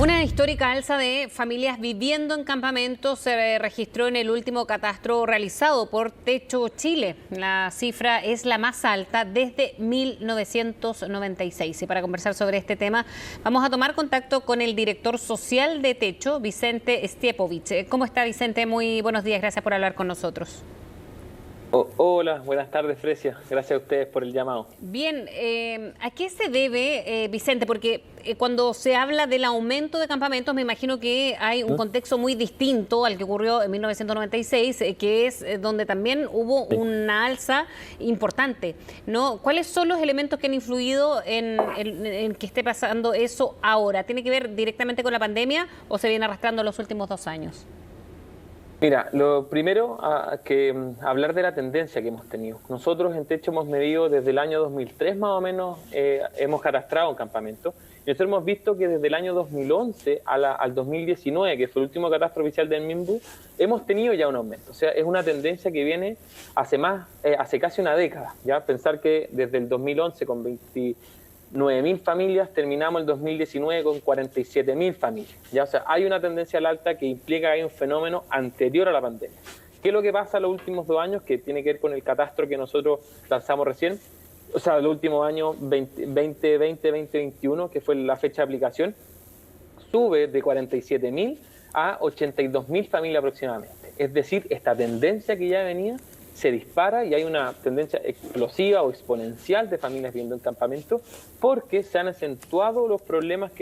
Una histórica alza de familias viviendo en campamentos se registró en el último catastro realizado por Techo Chile. La cifra es la más alta desde 1996. Y para conversar sobre este tema, vamos a tomar contacto con el director social de Techo, Vicente Stiepovich. ¿Cómo está, Vicente? Muy buenos días, gracias por hablar con nosotros. Hola, buenas tardes, Frecia. Gracias a ustedes por el llamado. Bien, ¿a qué se debe, Vicente? Porque cuando se habla del aumento de campamentos, me imagino que hay un contexto muy distinto al que ocurrió en 1996, que es donde también hubo una alza importante, ¿no? ¿Cuáles son los elementos que han influido en que esté pasando eso ahora? ¿Tiene que ver directamente con la pandemia o se viene arrastrando los últimos 2 años? Mira, lo primero, hablar de la tendencia que hemos tenido. Nosotros en Techo hemos medido desde el año 2003 más o menos, hemos cadastrado un campamento. Y nosotros hemos visto que desde el año 2011 al 2019, que fue el último catastro oficial del MIMBU, hemos tenido ya un aumento. O sea, es una tendencia que viene hace casi una década. Ya pensar que desde el 2011 con 29.000 familias, terminamos el 2019 con 47.000 familias. ¿Ya? O sea, hay una tendencia al alta que implica que hay un fenómeno anterior a la pandemia. ¿Qué es lo que pasa en los últimos 2 años? Que tiene que ver con el catastro que nosotros lanzamos recién. O sea, los últimos años 2020-2021, que fue la fecha de aplicación, sube de 47.000 a 82.000 familias aproximadamente. Es decir, esta tendencia que ya venía se dispara y hay una tendencia explosiva o exponencial de familias viviendo en campamento porque se han acentuado los problemas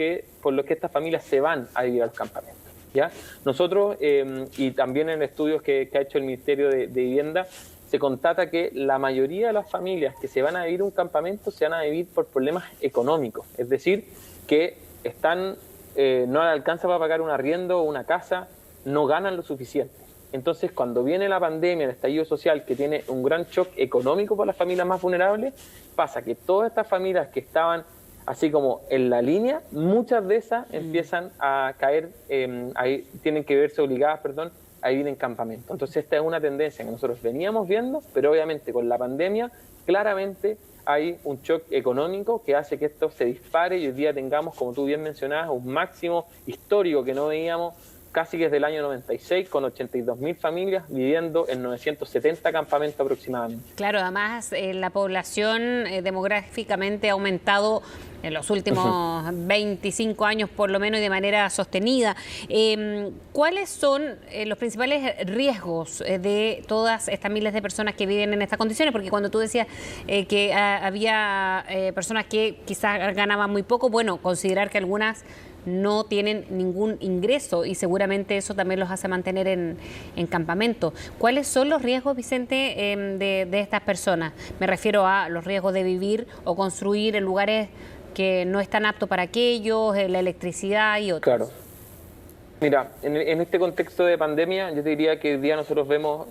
por los que estas familias se van a vivir al campamento. ¿Ya? Nosotros, y también en estudios que ha hecho el Ministerio de Vivienda, se constata que la mayoría de las familias que se van a vivir un campamento se van a vivir por problemas económicos, es decir, que no les alcanza para pagar un arriendo o una casa, no ganan lo suficiente. Entonces, cuando viene la pandemia, el estallido social, que tiene un gran shock económico para las familias más vulnerables, pasa que todas estas familias que estaban así como en la línea, muchas de esas empiezan a caer, tienen que verse obligadas, a vivir en campamento. Entonces, esta es una tendencia que nosotros veníamos viendo, pero obviamente con la pandemia, claramente hay un shock económico que hace que esto se dispare y hoy día tengamos, como tú bien mencionabas, un máximo histórico que no veíamos casi desde el año 96, con 82.000 familias viviendo en 970 campamentos aproximadamente. Claro, además la población demográficamente ha aumentado en los últimos 25 años por lo menos y de manera sostenida. ¿Cuáles son los principales riesgos de todas estas miles de personas que viven en estas condiciones? Porque cuando tú decías que había personas que quizás ganaban muy poco, bueno, considerar que algunas no tienen ningún ingreso y seguramente eso también los hace mantener en campamento. ¿Cuáles son los riesgos, Vicente, de estas personas? Me refiero a los riesgos de vivir o construir en lugares que no están aptos para aquellos, la electricidad y otros. Claro. Mira, en este contexto de pandemia, yo te diría que hoy día nosotros vemos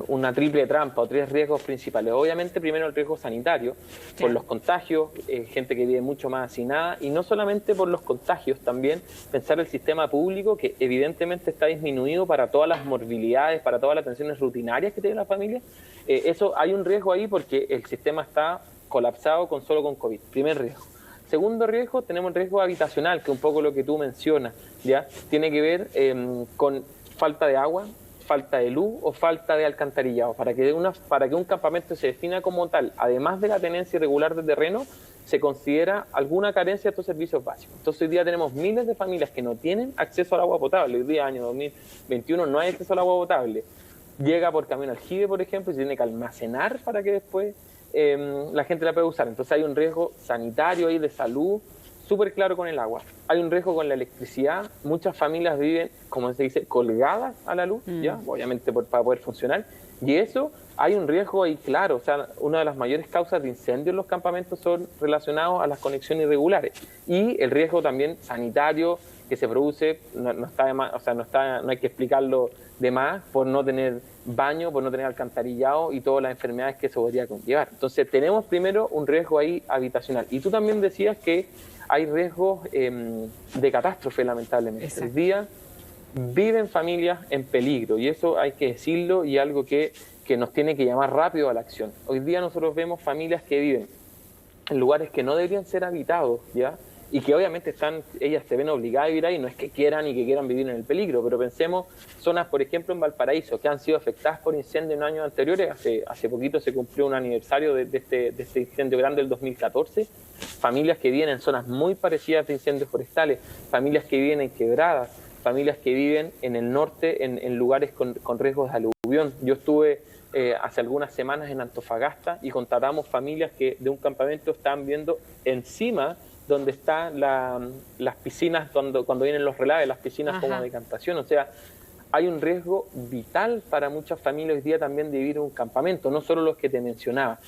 una triple trampa o 3 riesgos principales. Obviamente, primero el riesgo sanitario, por los contagios, gente que vive mucho más hacinada, y no solamente por los contagios, también pensar el sistema público, que evidentemente está disminuido para todas las morbilidades, para todas las atenciones rutinarias que tiene la familia. Eso hay un riesgo ahí porque el sistema está colapsado solo con COVID. Primer riesgo. Segundo riesgo, tenemos el riesgo habitacional, que es un poco lo que tú mencionas, ¿ya? Tiene que ver con falta de agua, falta de luz o falta de alcantarillado. Para que un campamento se defina como tal, además de la tenencia irregular de terreno, se considera alguna carencia de estos servicios básicos. Entonces hoy día tenemos miles de familias que no tienen acceso al agua potable. Hoy día, año 2021, no hay acceso al agua potable. Llega por camión aljibe, por ejemplo, y se tiene que almacenar para que después la gente la puede usar. Entonces hay un riesgo sanitario ahí de salud súper claro con el agua. Hay un riesgo con la electricidad. Muchas familias viven, como se dice, colgadas a la luz, ¿ya? Obviamente para poder funcionar. Y eso, hay un riesgo ahí claro. O sea, una de las mayores causas de incendios en los campamentos son relacionados a las conexiones irregulares. Y el riesgo también sanitario que se produce, no hay que explicarlo de más, por no tener baño, por no tener alcantarillado y todas las enfermedades que eso podría conllevar. Entonces tenemos primero un riesgo ahí habitacional. Y tú también decías que hay riesgos de catástrofe, lamentablemente. Exacto. El día viven familias en peligro y eso hay que decirlo y algo que nos tiene que llamar rápido a la acción. Hoy día nosotros vemos familias que viven en lugares que no deberían ser habitados, ¿ya? y que obviamente ellas se ven obligadas a vivir ahí, no es que quieran y que quieran vivir en el peligro, pero pensemos zonas, por ejemplo, en Valparaíso, que han sido afectadas por incendios en años anteriores. Hace poquito se cumplió un aniversario de este incendio grande del 2014. Familias que viven en zonas muy parecidas de incendios forestales, familias que viven en quebradas, familias que viven en el norte, en lugares con riesgos de aluvión. Yo estuve hace algunas semanas en Antofagasta y constatamos familias que de un campamento estaban viendo encima donde están las piscinas, cuando vienen los relaves, las piscinas como decantación. O sea, hay un riesgo vital para muchas familias hoy día también de vivir en un campamento, no solo los que te mencionaba.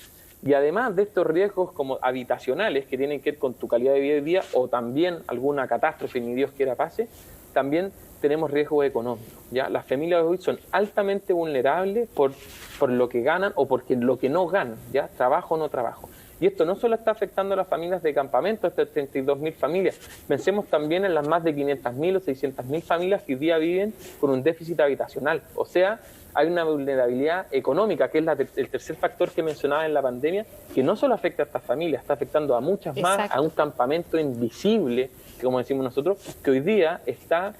Y además de estos riesgos como habitacionales que tienen que ver con tu calidad de vida hoy día, o también alguna catástrofe, ni Dios quiera pase, también tenemos riesgos económicos, ¿ya? Las familias de hoy son altamente vulnerables por lo que ganan o por lo que no ganan, ¿ya? Trabajo o no trabajo. Y esto no solo está afectando a las familias de campamento, estas 32.000 familias. Pensemos también en las más de 500.000 o 600.000 familias que hoy día viven con un déficit habitacional. O sea, hay una vulnerabilidad económica, que es el tercer factor que mencionaba en la pandemia, que no solo afecta a estas familias, está afectando a muchas más, a un campamento invisible, que como decimos nosotros, que hoy día está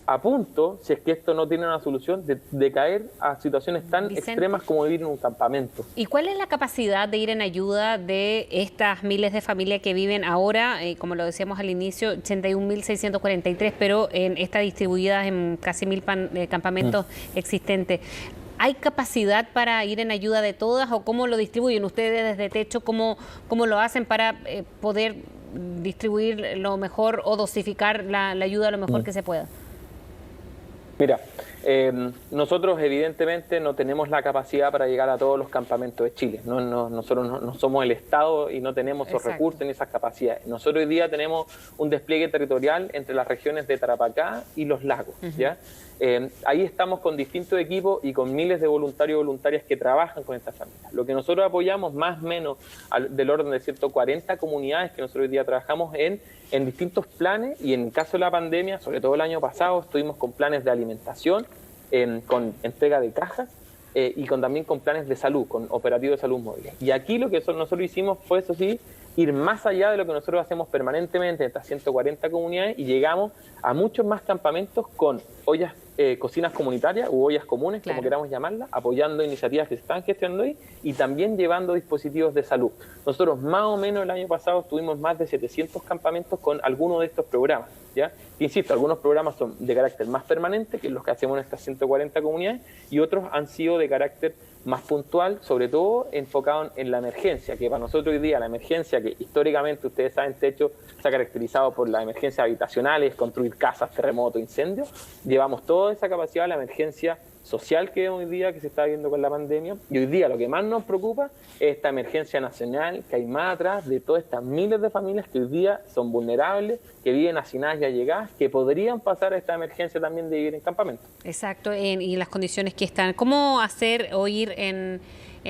a punto, si es que esto no tiene una solución, de caer a situaciones tan extremas como vivir en un campamento. ¿Y cuál es la capacidad de ir en ayuda de estas miles de familias que viven ahora, como lo decíamos al inicio, 81.643, pero están distribuidas en casi 1.000 campamentos existentes? ¿Hay capacidad para ir en ayuda de todas o cómo lo distribuyen ustedes desde Techo? ¿Cómo lo hacen para poder distribuir lo mejor o dosificar la ayuda lo mejor que se pueda? Mira, nosotros evidentemente no tenemos la capacidad para llegar a todos los campamentos de Chile. Nosotros no somos el Estado y no tenemos esos recursos ni esas capacidades. Nosotros hoy día tenemos un despliegue territorial entre las regiones de Tarapacá y los lagos, ¿ya? Ahí estamos con distintos equipos y con miles de voluntarios y voluntarias que trabajan con estas familias. Lo que nosotros apoyamos más o menos del orden de 140 comunidades que nosotros hoy día trabajamos en distintos planes, y en el caso de la pandemia, sobre todo el año pasado, estuvimos con planes de alimentación, con entrega de cajas y también con planes de salud, con operativos de salud móviles. Y aquí lo que nosotros hicimos fue, eso sí, ir más allá de lo que nosotros hacemos permanentemente en estas 140 comunidades y llegamos a muchos más campamentos con ollas, cocinas comunitarias u ollas comunes, como queramos llamarlas, apoyando iniciativas que se están gestionando ahí y también llevando dispositivos de salud. Nosotros más o menos el año pasado tuvimos más de 700 campamentos con alguno de estos programas, ¿ya? Insisto, algunos programas son de carácter más permanente, que es los que hacemos en estas 140 comunidades, y otros han sido de carácter más puntual, sobre todo enfocado en la emergencia, que para nosotros hoy día la emergencia, que históricamente ustedes saben, Techo se ha caracterizado por las emergencias habitacionales, construir casas, terremotos, incendios. Llevamos toda esa capacidad a la emergencia social que hoy día, que se está viendo con la pandemia, y hoy día lo que más nos preocupa es esta emergencia nacional que hay más atrás de todas estas miles de familias que hoy día son vulnerables, que viven hacinadas y allegadas, que podrían pasar a esta emergencia también de vivir en campamento. Exacto, y las condiciones que están. ¿Cómo hacer o ir en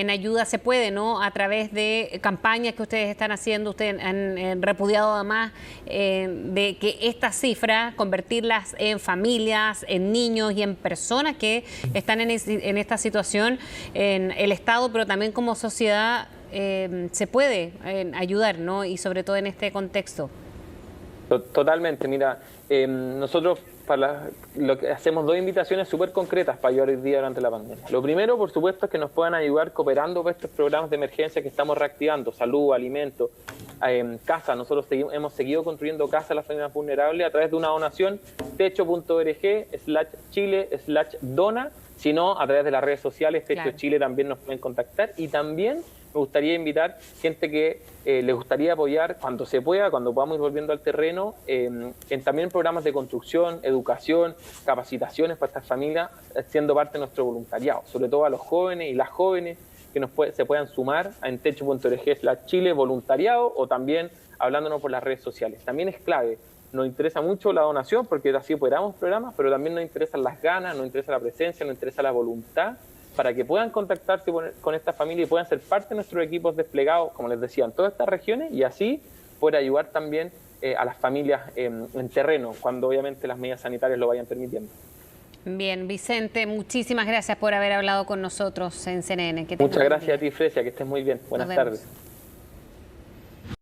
ayuda? Se puede, ¿no? A través de campañas que ustedes están haciendo. Ustedes han repudiado además de que esta cifra, convertirlas en familias, en niños y en personas que están en esta situación, en el Estado, pero también como sociedad, se puede ayudar, ¿no? Y sobre todo en este contexto. Totalmente, mira, nosotros lo que hacemos dos invitaciones súper concretas para ayudar hoy día durante la pandemia. Lo primero, por supuesto, es que nos puedan ayudar cooperando con estos programas de emergencia que estamos reactivando, salud, alimentos, casa. Nosotros hemos seguido construyendo casas a las familias vulnerables a través de una donación, techo.org/Chile/dona, sino a través de las redes sociales, Techo Chile también nos pueden contactar, y también me gustaría invitar gente que le gustaría apoyar cuando se pueda, cuando podamos ir volviendo al terreno, también programas de construcción, educación, capacitaciones para estas familias, siendo parte de nuestro voluntariado, sobre todo a los jóvenes y las jóvenes que se puedan sumar en techo.org/Chile voluntariado, o también hablándonos por las redes sociales. También es clave. Nos interesa mucho la donación porque así operamos programas, pero también nos interesan las ganas, nos interesa la presencia, nos interesa la voluntad, para que puedan contactarse con esta familia y puedan ser parte de nuestros equipos desplegados, como les decía, en todas estas regiones, y así poder ayudar también a las familias en terreno, cuando obviamente las medidas sanitarias lo vayan permitiendo. Bien, Vicente, muchísimas gracias por haber hablado con nosotros en CNN. Muchas gracias a ti, Fresia, que estés muy bien. Buenas tardes.